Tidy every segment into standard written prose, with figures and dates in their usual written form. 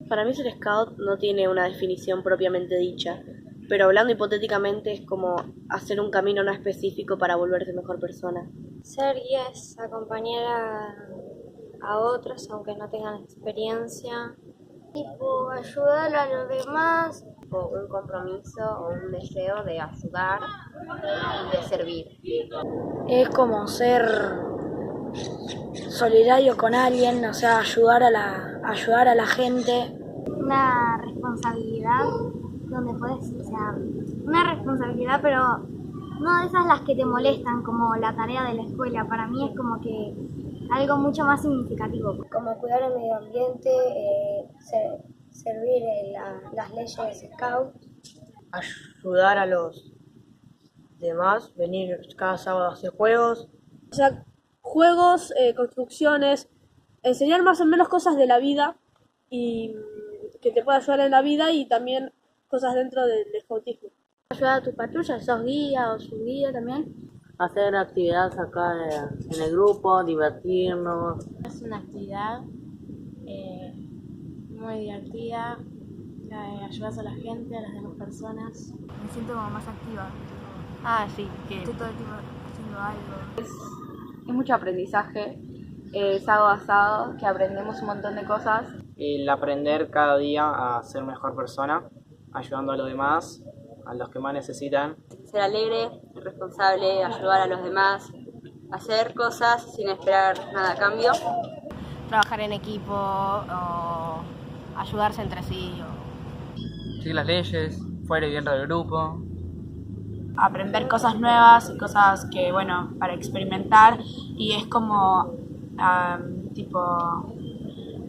Para mí ser scout no tiene una definición propiamente dicha, pero hablando hipotéticamente es como hacer un camino no específico para volverse mejor persona. Ser guía es acompañar a otros, aunque no tengan experiencia. Tipo, ayudar a los demás. O un compromiso o un deseo de ayudar y de servir. Es como ser solidario con alguien, o sea, ayudar a la gente. Una responsabilidad donde puedes, o sea, una responsabilidad, pero no de esas las que te molestan, como la tarea de la escuela. Para mí es como que algo mucho más significativo. Como cuidar el medio ambiente, servir las leyes scout. Ayudar a los demás, venir cada sábado a hacer juegos. O sea, juegos, construcciones, enseñar más o menos cosas de la vida y que te pueda ayudar en la vida y también cosas dentro del scoutismo. Ayudar a tu patrulla, sos guía o su guía también. Hacer actividades acá en el grupo, divertirnos. Es una actividad muy divertida, ayudas a la gente, a las demás personas. Me siento como más activa. Sí, que Estoy todo el tiempo haciendo algo. Es mucho aprendizaje, es algo asado, que aprendemos un montón de cosas. El aprender cada día a ser mejor persona, ayudando a los demás, a los que más necesitan. ser alegre, ser responsable, ayudar a los demás, hacer cosas sin esperar nada a cambio. Trabajar en equipo o ayudarse entre sí. Seguir las leyes, fuera y dentro del grupo. Aprender cosas nuevas y cosas que, bueno, para experimentar, y es como tipo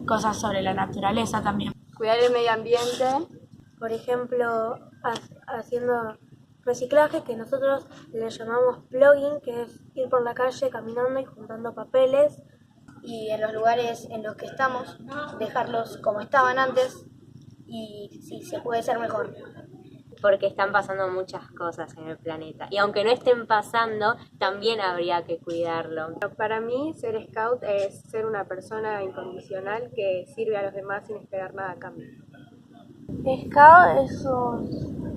cosas sobre la naturaleza también. Cuidar el medio ambiente, por ejemplo, haciendo reciclaje, que nosotros le llamamos plugging, que es ir por la calle caminando y juntando papeles, y en los lugares en los que estamos, dejarlos como estaban antes, y sí, se puede ser mejor. Porque están pasando muchas cosas en el planeta. Y aunque no estén pasando, también habría que cuidarlo. Para mí, ser scout es ser una persona incondicional que sirve a los demás sin esperar nada a cambio. Scout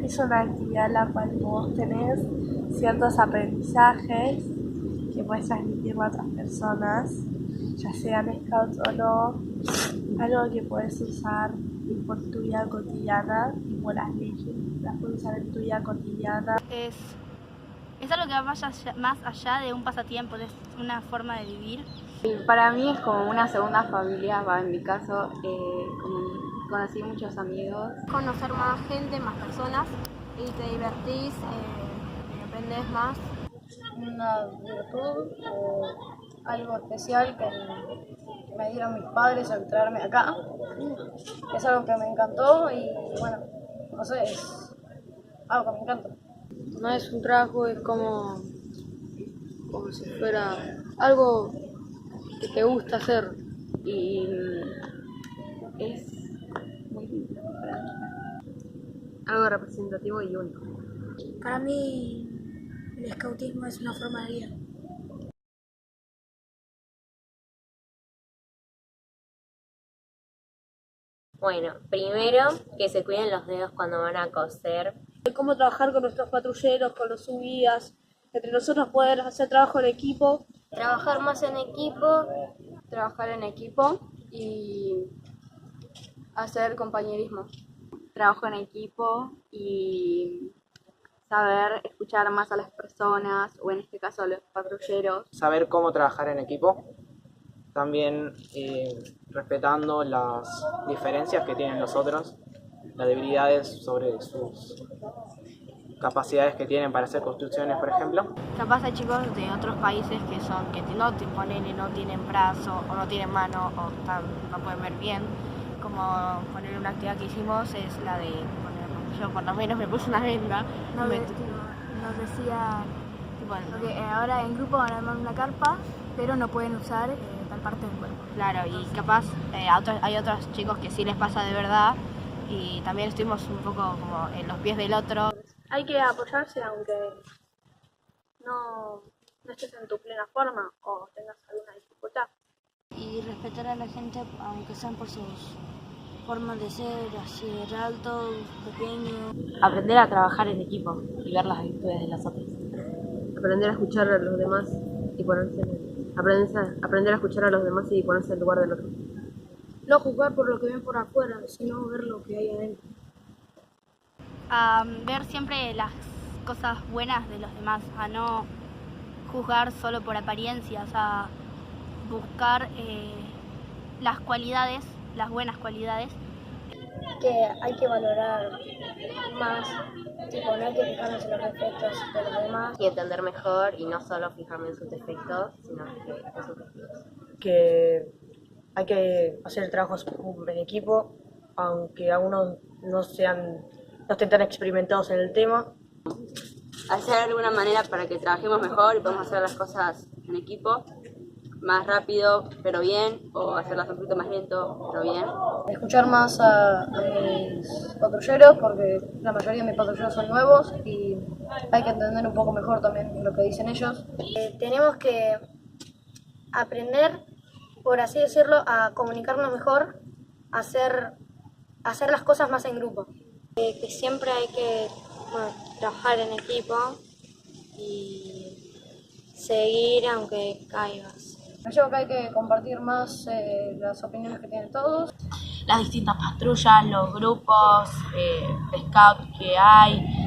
es una actividad en la cual vos tenés ciertos aprendizajes que puedes transmitir a otras personas, ya sean scouts o no, algo que puedes usar por tu vida cotidiana, tipo las leyes, las puedes usar en tu vida cotidiana. Es algo que va más allá de un pasatiempo, es una forma de vivir. Para mí es como una segunda familia, en mi caso, conocí muchos amigos. Conocer más gente, más personas, y te divertís, y aprendes más. Una virtud o algo especial que me dieron mis padres al traerme acá. Es algo que me encantó y bueno, no sé, es algo que me encanta. No es un trabajo, es como si fuera algo que te gusta hacer, y es muy lindo para mí. Algo representativo y único. Para mí el scoutismo es una forma de vida. Bueno, primero que se cuiden los dedos cuando van a coser. Cómo trabajar con nuestros patrulleros, con los subguías, entre nosotros poder hacer trabajo en equipo. Trabajar más en equipo, Trabajar en equipo y hacer compañerismo. Trabajo en equipo y saber escuchar más a las personas, o en este caso a los patrulleros. Saber cómo trabajar en equipo. También respetando las diferencias que tienen los otros, las debilidades sobre sus capacidades que tienen para hacer construcciones, por ejemplo. Capaz hay chicos de otros países que no tienen brazo o no tienen mano o no pueden ver bien. Como poner una actividad que hicimos es la de ponernos, yo por lo menos me puse una venda. Nos decía porque ahora en grupo van a armar una carpa, pero no pueden usar tal parte del cuerpo. Claro, y capaz hay otros chicos que sí les pasa de verdad, y también estuvimos un poco como en los pies del otro. Hay que apoyarse aunque no estés en tu plena forma o tengas alguna dificultad. Y respetar a la gente aunque sean por sus formas de ser, hacer alto, pequeño. Aprender a trabajar en equipo y ver las virtudes de los otros. Aprender a escuchar a los demás y aprender a escuchar a los demás y ponerse en el lugar del otro. No juzgar por lo que ven por afuera, sino ver lo que hay adentro. A ver siempre las cosas buenas de los demás, a no juzgar solo por apariencias, a buscar las cualidades, las buenas cualidades. Que hay que valorar más, tipo, no hay que fijarnos en los defectos de los demás. Y entender mejor y no solo fijarme en sus defectos, sino en sus virtudes. Que hay que hacer trabajos en equipo, aunque algunos no estén tan experimentados en el tema. Hacer alguna manera para que trabajemos mejor y podamos hacer las cosas en equipo, más rápido pero bien, o hacerlas un poquito más lento pero bien. Escuchar más a mis patrulleros, porque la mayoría de mis patrulleros son nuevos y hay que entender un poco mejor también lo que dicen ellos. Tenemos que aprender, por así decirlo, a comunicarnos mejor, a hacer las cosas más en grupo. Que siempre hay que trabajar en equipo y seguir aunque caigas. Me llevo que hay que compartir más las opiniones que tienen todos. Las distintas patrullas, los grupos de scout que hay.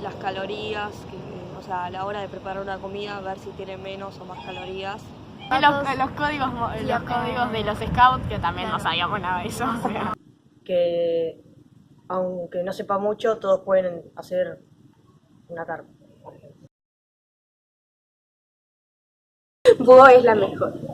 Las calorías, o sea, a la hora de preparar una comida, ver si tiene menos o más calorías. Los códigos de los scouts, que también no sabíamos nada de eso. O sea. Que aunque no sepa mucho, todos pueden hacer una carpa. Búho es la mejor.